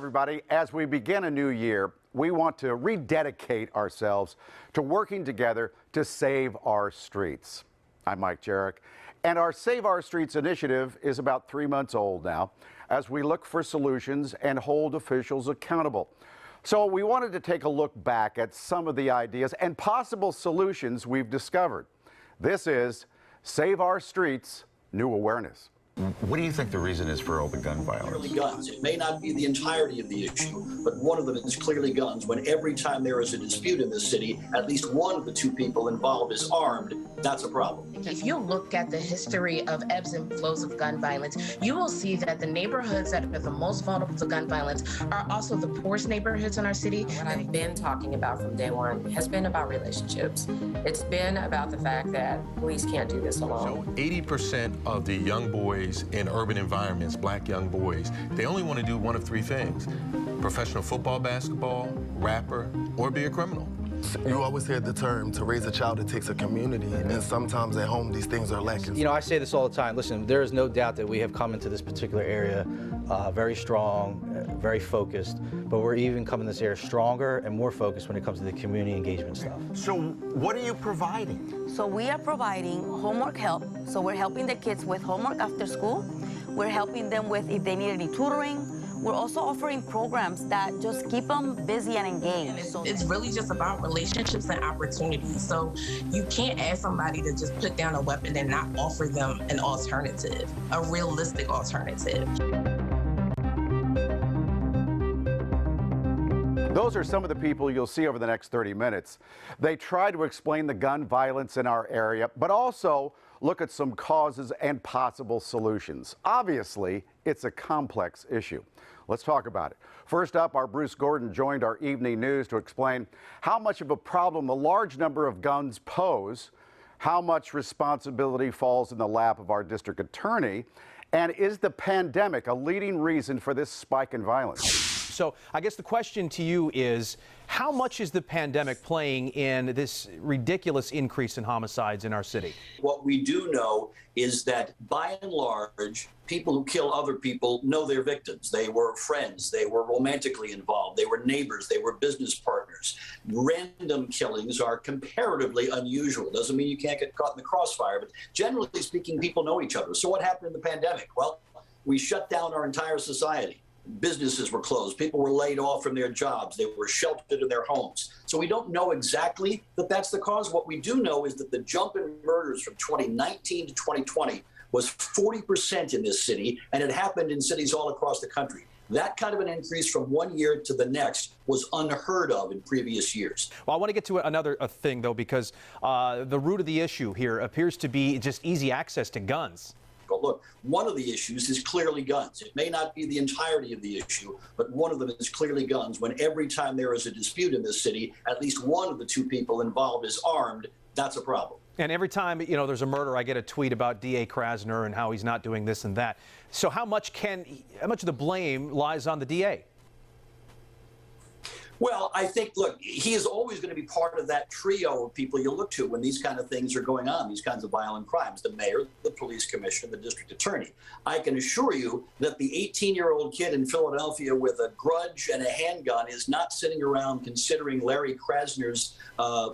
everybody. As we begin a new year, we want to rededicate ourselves to working together to save our streets. I'm Mike Jarek, and our Save Our Streets initiative is about 3 months old now as we look for solutions and hold officials accountable. So we wanted to take a look back at some of the ideas and possible solutions we've discovered. This is Save Our Streets New Awareness. What do you think the reason is for open gun violence? Clearly guns. It may not be the entirety of the issue, but one of them is clearly guns. When every time there is a dispute in this city, at least one of the two people involved is armed, that's a problem. If you look at the history of ebbs and flows of gun violence, you will see that the neighborhoods that are the most vulnerable to gun violence are also the poorest neighborhoods in our city. What I've been talking about from day one has been about relationships. It's been about the fact that police can't do this alone. So 80% of the young boys in urban environments, black young boys, they only want to do one of three things: professional football, basketball, rapper, or be a criminal. You always hear the term, to raise a child, it takes a community, and sometimes at home these things are lacking. You know, I say this all the time. Listen, there is no doubt that we have come into this particular area very strong, very focused, but we're even coming this area stronger and more focused when it comes to the community engagement stuff. So what are you providing? So we are providing homework help. So we're helping the kids with homework after school. We're helping them with if they need any tutoring. We're also offering programs that just keep them busy and engaged. It's really just about relationships and opportunities. So you can't ask somebody to just put down a weapon and not offer them an alternative, a realistic alternative. Those are some of the people you'll see over the next 30 minutes. They try to explain the gun violence in our area, but also look at some causes and possible solutions. Obviously, it's a complex issue. Let's talk about it. First up, our Bruce Gordon joined our evening news to explain how much of a problem the large number of guns pose, how much responsibility falls in the lap of our district attorney, and is the pandemic a leading reason for this spike in violence? So I guess the question to you is, how much is the pandemic playing in this ridiculous increase in homicides in our city? What we do know is that by and large, people who kill other people know their victims. They were friends, they were romantically involved, they were neighbors, they were business partners. Random killings are comparatively unusual. Doesn't mean you can't get caught in the crossfire, but generally speaking, people know each other. So what happened in the pandemic? Well, we shut down our entire society. Businesses were closed. People were laid off from their jobs. They were sheltered in their homes. So we don't know exactly that that's the cause. What we do know is that the jump in murders from 2019 to 2020 was 40% in this city, and it happened in cities all across the country. That kind of an increase from one year to the next was unheard of in previous years. Well, I want to get to another thing, though, because the root of the issue here appears to be just easy access to guns. But look, one of the issues is clearly guns. It may not be the entirety of the issue, but one of them is clearly guns. When every time there is a dispute in this city, at least one of the two people involved is armed, that's a problem. And every time, you know, there's a murder, I get a tweet about D.A. Krasner and how he's not doing this and that. So how much of the blame lies on the D.A.? Well, I think, look, he is always going to be part of that trio of people you look to when these kind of things are going on, these kinds of violent crimes: the mayor, the police commissioner, the district attorney. I can assure you that the 18-year-old kid in Philadelphia with a grudge and a handgun is not sitting around considering Larry Krasner's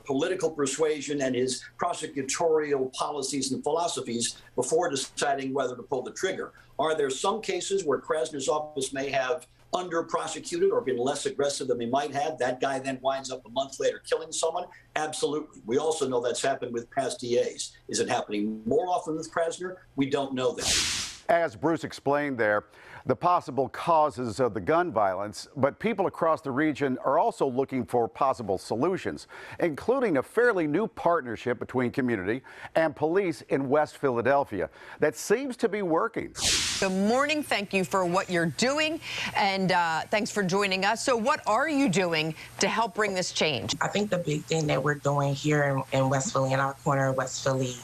political persuasion and his prosecutorial policies and philosophies before deciding whether to pull the trigger. Are there some cases where Krasner's office may have under-prosecuted or been less aggressive than they might have? That guy then winds up a month later killing someone? Absolutely. We also know that's happened with past DAs. Is it happening more often with Krasner? We don't know that. As Bruce explained there, the possible causes of the gun violence, but people across the region are also looking for possible solutions, including a fairly new partnership between community and police in West Philadelphia that seems to be working. Good morning. Thank you for what you're doing, and thanks for joining us. So what are you doing to help bring this change? I think the big thing that we're doing here in West Philly, in our corner of West Philly,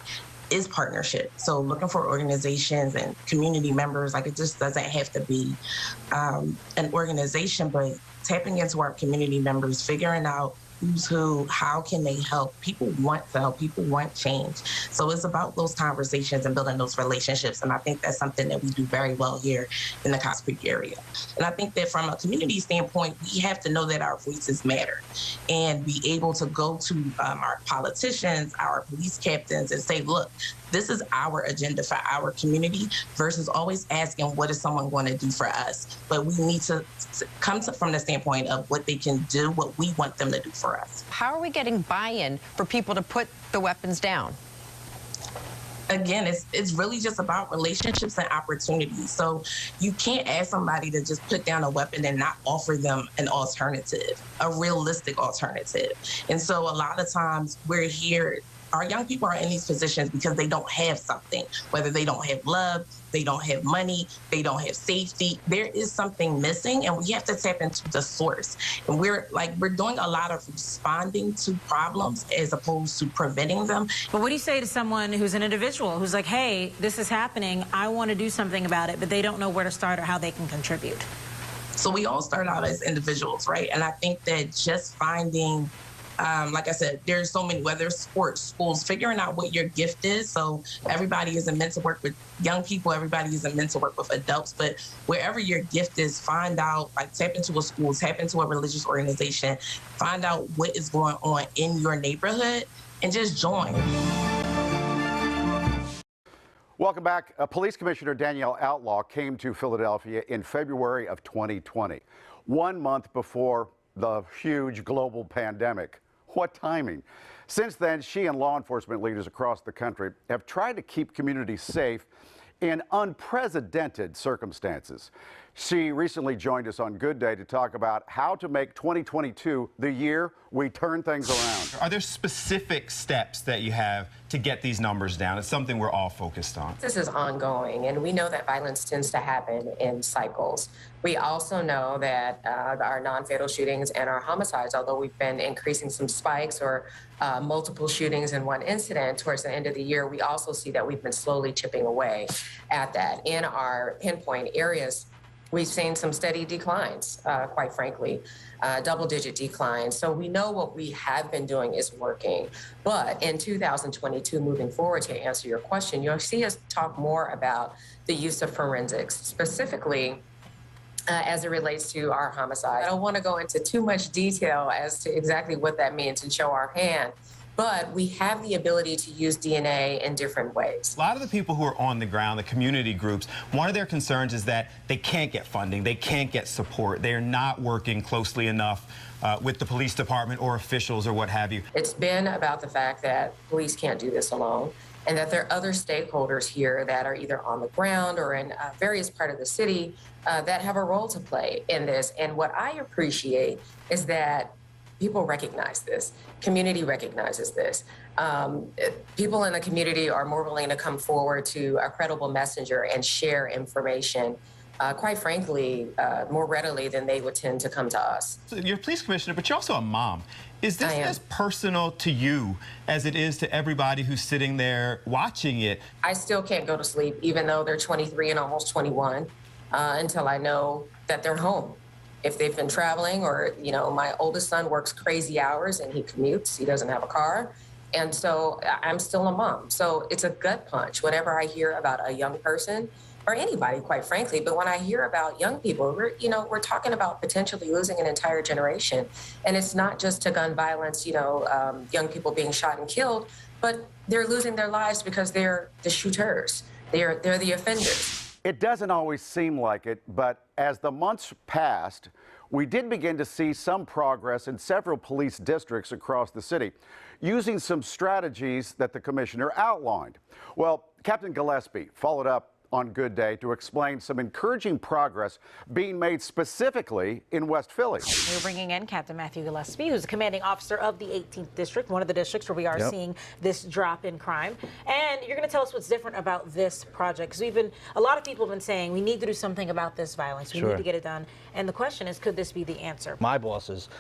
is partnership. So looking for organizations and community members. Like, it just doesn't have to be an organization, but tapping into our community members, figuring out who's who, how can they help? People want to help, people want change. So it's about those conversations and building those relationships. And I think that's something that we do very well here in the Cox Creek area. And I think that from a community standpoint, we have to know that our voices matter and be able to go to our politicians, our police captains, and say, look, this is our agenda for our community, versus always asking, what is someone going to do for us? But we need to come from the standpoint of what they can do, what we want them to do for us. How are we getting buy-in for people to put the weapons down? Again, it's really just about relationships and opportunities. So you can't ask somebody to just put down a weapon and not offer them an alternative, a realistic alternative. And so a lot of times we're here, our young people are in these positions because they don't have something, whether they don't have love, they don't have money, they don't have safety. There is something missing, and we have to tap into the source. And we're doing a lot of responding to problems as opposed to preventing them. But what do you say to someone who's an individual who's like, hey, this is happening, I want to do something about it, but they don't know where to start or how they can contribute? So we all start out as individuals, right? And I think that just finding, like I said, there's so many, whether it's sports, schools, figuring out what your gift is. So everybody isn't meant to work with young people. Everybody isn't meant to work with adults. But wherever your gift is, find out, like tap into a school, tap into a religious organization, find out what is going on in your neighborhood and just join. Welcome back. Police Commissioner Danielle Outlaw came to Philadelphia in February of 2020, 1 month before the huge global pandemic. What timing. Since then, she and law enforcement leaders across the country have tried to keep communities safe in unprecedented circumstances. She recently joined us on Good Day to talk about how to make 2022 the year we turn things around. Are there specific steps that you have to get these numbers down? It's something we're all focused on. This is ongoing, and we know that violence tends to happen in cycles. We also know that our non-fatal shootings and our homicides, although we've been increasing some spikes or multiple shootings in one incident towards the end of the year, we also see that we've been slowly chipping away at that. In our pinpoint areas, we've seen some steady declines, quite frankly, double-digit declines. So we know what we have been doing is working. But in 2022, moving forward, to answer your question, you'll see us talk more about the use of forensics, specifically as it relates to our homicide. I don't want to go into too much detail as to exactly what that means and show our hand. But we have the ability to use DNA in different ways. A lot of the people who are on the ground, the community groups, one of their concerns is that they can't get funding, they can't get support, they're not working closely enough with the police department or officials or what have you. It's been about the fact that police can't do this alone, and that there are other stakeholders here that are either on the ground or in various parts of the city that have a role to play in this. And what I appreciate is that people recognize this. Community recognizes this. People in the community are more willing to come forward to a credible messenger and share information, quite frankly, more readily than they would tend to come to us. So you're a police commissioner, but you're also a mom. Is this as personal to you as it is to everybody who's sitting there watching it? I still can't go to sleep, even though they're 23 and almost 21, until I know that they're home. If they've been traveling, or, you know, my oldest son works crazy hours and he commutes, he doesn't have a car. And so I'm still a mom. So it's a gut punch whenever I hear about a young person, or anybody, quite frankly. But when I hear about young people, we're talking about potentially losing an entire generation. And it's not just to gun violence, young people being shot and killed, but they're losing their lives because they're the shooters. They're the offenders. It doesn't always seem like it, but as the months passed, we did begin to see some progress in several police districts across the city, using some strategies that the commissioner outlined. Well, Captain Gillespie followed up on Good Day to explain some encouraging progress being made specifically in West Philly. We're bringing in Captain Matthew Gillespie, who's the commanding officer of the 18th District, one of the districts where we are seeing this drop in crime. And you're going to tell us what's different about this project, because a lot of people have been saying we need to do something about this violence. We need to get it done. And the question is, could this be the answer? My bosses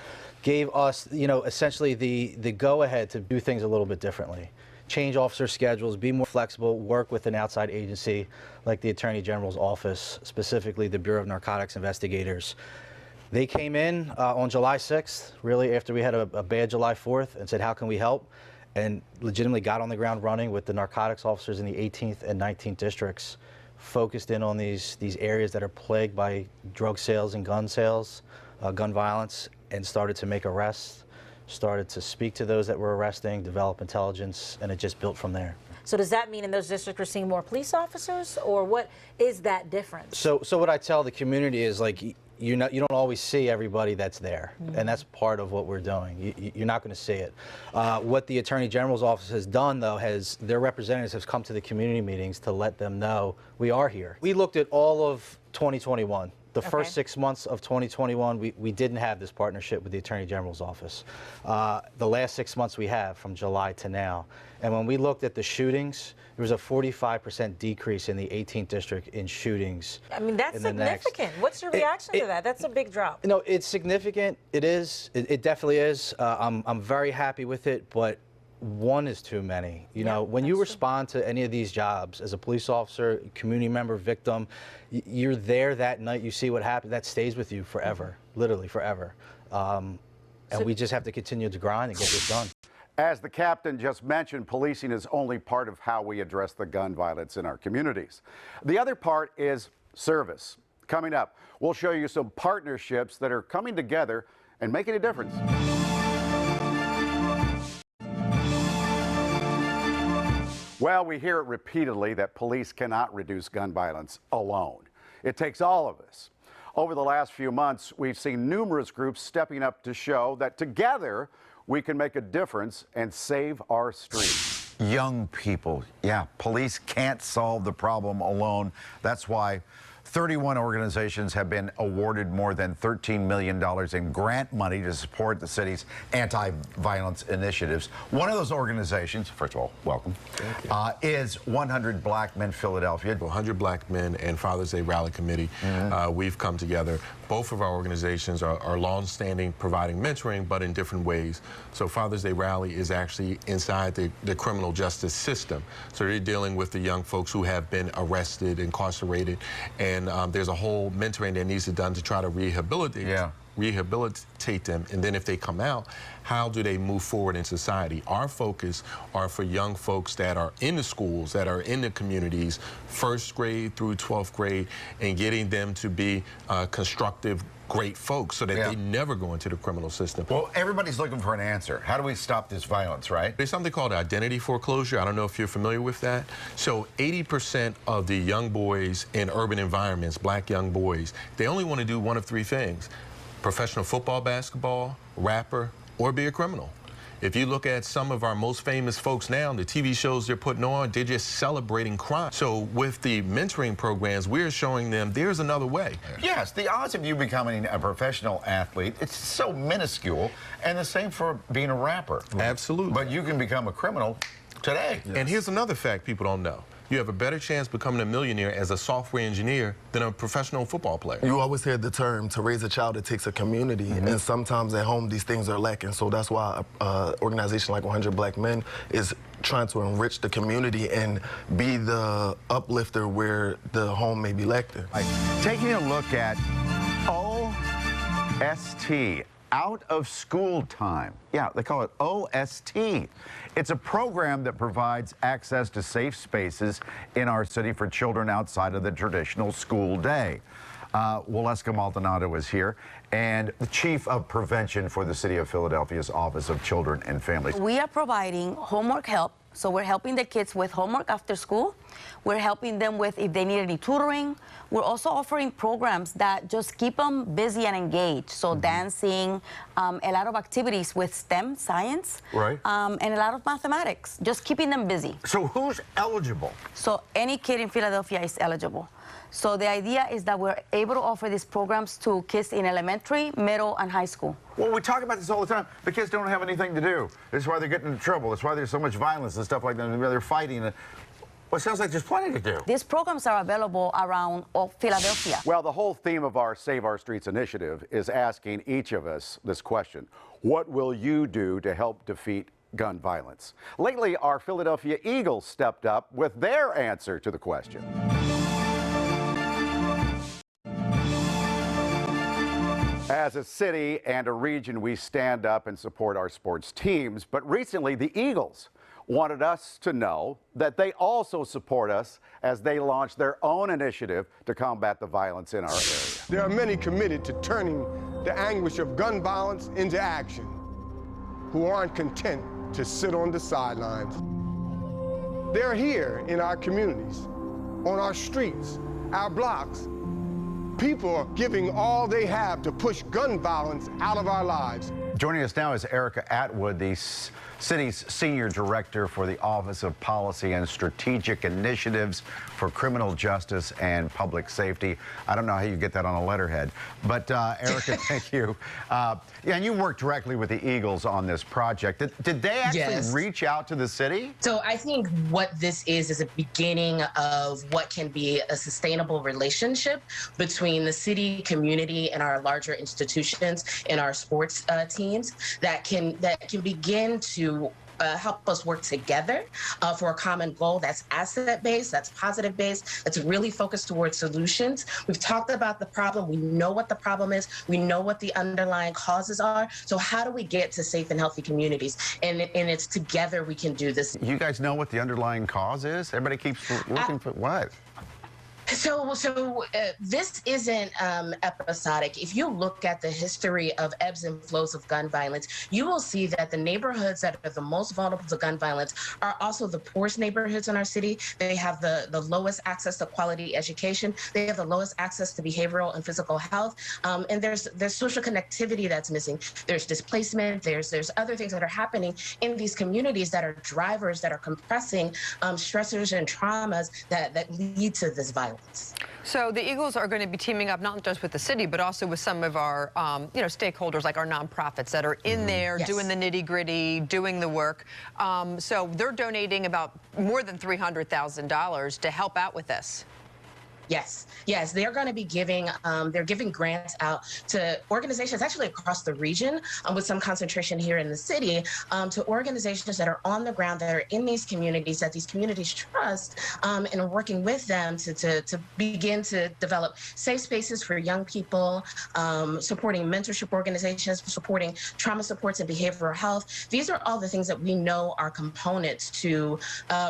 gave us, essentially the go-ahead to do things a little bit differently. Change officer schedules, be more flexible, work with an outside agency like the Attorney General's office, specifically the Bureau of Narcotics Investigators. They came in on July 6th, really after we had a bad July 4th, and said, how can we help? And legitimately got on the ground running with the narcotics officers in the 18th and 19th districts, focused in on these areas that are plagued by drug sales and gun sales, gun violence, and started to make arrests, started to speak to those that were arresting, develop intelligence, and it just built from there. So does that mean in those districts we're seeing more police officers, or what is that difference? So what I tell the community is, like, you don't always see everybody that's there, and that's part of what we're doing. You're not going to see it. What the Attorney General's office has done, though, their representatives have come to the community meetings to let them know we are here. We looked at all of 2021. The first 6 months of 2021, we didn't have this partnership with the Attorney General's office. The last 6 months we have, from July to now. And when we looked at the shootings, there was a 45% decrease in the 18th district in shootings. I mean, that's significant. What's your reaction to that? That's a big drop. No, it's significant. It is. It definitely is. I'm very happy with it, but one is too many. You know, when you respond to any of these jobs as a police officer, community member, victim, you're there that night, you see what happened, that stays with you forever, literally forever. And we just have to continue to grind and get this done. As the captain just mentioned, policing is only part of how we address the gun violence in our communities. The other part is service. Coming up, we'll show you some partnerships that are coming together and making a difference. Well, we hear it repeatedly that police cannot reduce gun violence alone. It takes all of us. Over the last few months, we've seen numerous groups stepping up to show that together we can make a difference and save our streets. Young people, yeah, police can't solve the problem alone. That's why 31 organizations have been awarded more than $13 million in grant money to support the city's anti-violence initiatives. One of those organizations, first of all, welcome, is 100 Black Men Philadelphia. 100 Black Men and Father's Day Rally Committee. We've come together. Both of our organizations are long-standing, providing mentoring, but in different ways. So Father's Day Rally is actually inside the criminal justice system. So they're dealing with the young folks who have been arrested, incarcerated, and there's a whole mentoring that needs to be done to try to rehabilitate them, and then if they come out, how do they move forward in society? Our focus are for young folks that are in the schools, that are in the communities, first grade through 12th grade, and getting them to be constructive, great folks so that they never go into the criminal system. Well, everybody's looking for an answer. How do we stop this violence, right? There's something called identity foreclosure. I don't know if you're familiar with that. So 80% of the young boys in urban environments, Black young boys, they only want to do one of three things: professional football, basketball, rapper, or be a criminal. If you look at some of our most famous folks now, the TV shows they're putting on, they're just celebrating crime. So with the mentoring programs, we're showing them there's another way. Yes, the odds of you becoming a professional athlete, it's so minuscule, and the same for being a rapper. Absolutely. But you can become a criminal today. And here's another fact people don't know. You have a better chance becoming a millionaire as a software engineer than a professional football player. You always hear the term, to raise a child, it takes a community. And sometimes at home, these things are lacking. So that's why an organization like 100 Black Men is trying to enrich the community and be the uplifter where the home may be lacking. Taking a look at OST, out of school time. Yeah, they call it OST. It's a program that provides access to safe spaces in our city for children outside of the traditional school day. Waleska Maldonado is here, and the Chief of Prevention for the City of Philadelphia's Office of Children and Families. We are providing homework help. So we're helping the kids with homework after school. We're helping them with if they need any tutoring. We're also offering programs that just keep them busy and engaged. So dancing, a lot of activities with STEM, science, and a lot of mathematics, just keeping them busy. So who's eligible? So any kid in Philadelphia is eligible. So the idea is that we're able to offer these programs to kids in elementary, middle, and high school. Well, we talk about this all the time. The kids don't have anything to do. That's why they're getting into trouble. That's why there's so much violence and stuff like that. They're fighting. Well, it sounds like there's plenty to do. These programs are available around Philadelphia. Well, the whole theme of our Save Our Streets initiative is asking each of us this question: what will you do to help defeat gun violence? Lately, our Philadelphia Eagles stepped up with their answer to the question. As a city and a region, we stand up and support our sports teams. But recently, the Eagles wanted us to know that they also support us as they launch their own initiative to combat the violence in our area. There are many committed to turning the anguish of gun violence into action who aren't content to sit on the sidelines. They're here in our communities, on our streets, our blocks. People are giving all they have to push gun violence out of our lives. Joining us now is Erica Atwood, the city's senior director for the Office of Policy and Strategic Initiatives for Criminal Justice and Public Safety. I don't know how you get that on a letterhead, but Erica, thank you. Yeah, and you work directly with the Eagles on this project. Did they actually reach out to the city? So I think what this is a beginning of what can be a sustainable relationship between the city, community, and our larger institutions and our sports teams that can begin to help us work together for a common goal that's asset-based, that's positive-based, that's really focused towards solutions. We've talked about the problem. We know what the problem is. We know what the underlying causes are. So how do we get to safe and healthy communities? And it's together we can do this. You guys know what the underlying cause is? Everybody keeps looking for what? So this isn't episodic. If you look at the history of ebbs and flows of gun violence, you will see that the neighborhoods that are the most vulnerable to gun violence are also the poorest neighborhoods in our city. They have the lowest access to quality education. They have the lowest access to behavioral and physical health. And there's social connectivity that's missing. There's displacement. There's other things that are happening in these communities that are drivers that are compressing stressors and traumas that lead to this violence. So the Eagles are going to be teaming up not just with the city, but also with some of our, stakeholders like our nonprofits that are in there doing the nitty-gritty, doing the work. So they're donating about more than $300,000 to help out with this. Yes, they're going to be giving, they're giving grants out to organizations actually across the region with some concentration here in the city, to organizations that are on the ground, that are in these communities, that these communities trust, and are working with them to begin to develop safe spaces for young people, supporting mentorship organizations, supporting trauma supports and behavioral health. These are all the things that we know are components to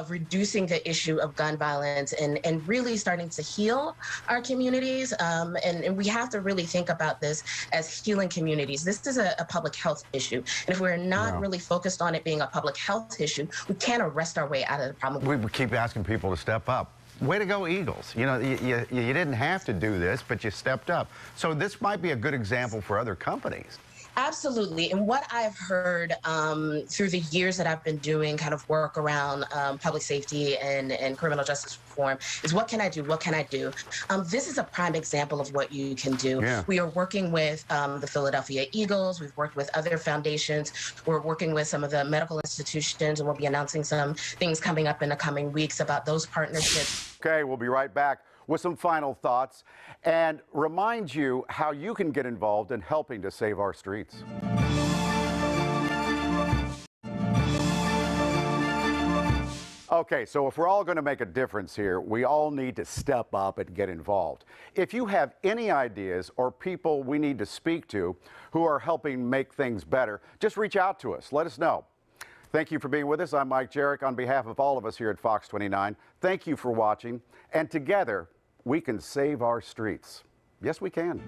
reducing the issue of gun violence and really starting to heal our communities, and we have to really think about this as healing communities. This is a public health issue, and if we're not really focused on it being a public health issue, we can't arrest our way out of the problem. We keep asking people to step up. Way to go, Eagles. You know, you didn't have to do this, but you stepped up. So this might be a good example for other companies. Absolutely. And what I've heard through the years that I've been doing kind of work around public safety and criminal justice reform is, what can I do? What can I do? This is a prime example of what you can do. Yeah. We are working with the Philadelphia Eagles. We've worked with other foundations. We're working with some of the medical institutions, and we'll be announcing some things coming up in the coming weeks about those partnerships. Okay, we'll be right back with some final thoughts and remind you how you can get involved in helping to save our streets. Okay, so if we're all going to make a difference here, we all need to step up and get involved. If you have any ideas or people we need to speak to who are helping make things better, just reach out to us. Let us know. Thank you for being with us. I'm Mike Jarek. On behalf of all of us here at Fox 29, thank you for watching. And together, we can save our streets. Yes, we can.